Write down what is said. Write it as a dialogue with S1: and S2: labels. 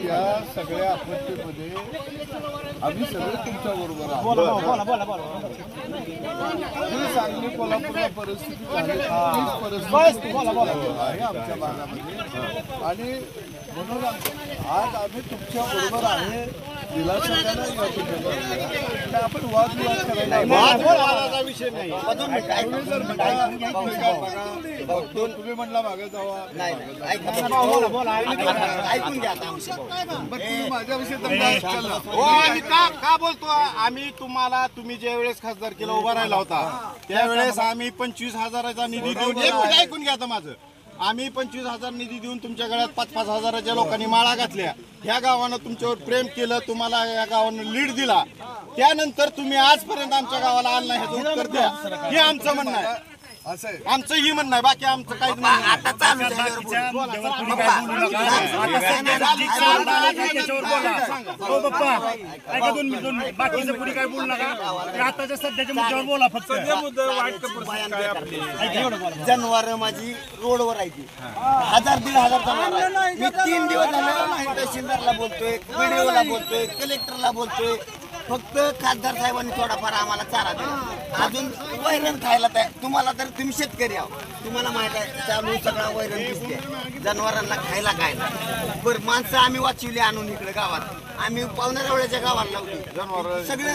S1: या सगळ्या आपत्तीमध्ये आम्ही सगळे तुमच्या बरोबर आहोत. सांगली कोल्हापूरला परिस्थिती आहे आमच्या भागामध्ये आणि म्हणून आज आम्ही तुमच्या बरोबर आहे. दिलासा द्यायला आपण वादविवाद करायला विषय नाही. तुम्ही म्हणला मागे जावा
S2: ऐकून घ्या
S1: माझ्याविषयी
S3: का बोलतो आम्ही तुम्हाला. तुम्ही ज्या वेळेस खासदारकीला उभा राहिला होता त्यावेळेस आम्ही 25,000चा निधी देऊन ऐकून घ्या आता माझं. आम्ही 25,000 निधी देऊन तुमच्या गळ्यात 5-5 हजाराच्या लोकांनी माळा घातल्या. ह्या गावानं तुमच्यावर प्रेम केलं, तुम्हाला या गावानं लीड दिला. त्यानंतर तुम्ही आजपर्यंत आमच्या गावाला आलं नाही ह्याचं उत्तर द्या. हे आमचं म्हणणं आहे. आमचं ही म्हणणं आहे, बाकी आमचं काहीच म्हणणं नाही.
S4: बाकीचं पुढे काय बोलू नका. आताच्या सध्याच्या मुद्द्यावर बोला फक्त.
S2: जनावर माझी रोडवर आहे ती 1000-1500 जनावर. मी 3 दिवस झाले तहसीलदारला बोलतोय, व्हिडिओला बोलतोय, कलेक्टरला बोलतोय. फक्त खासदार साहेबांनी थोडाफार आम्हाला चारा दिला. अजून वैरण खायला तुम्हाला तर तुम्ही शेतकरी आहो, तुम्हाला माहित आहे चालू सगळा वैरण दिसते जनावरांना खायला काय नाही. बरं माणसं आम्ही वाचवली आणून इकडे गावात. आम्ही पावणाऱ्या गावाला लावली जनावर सगळे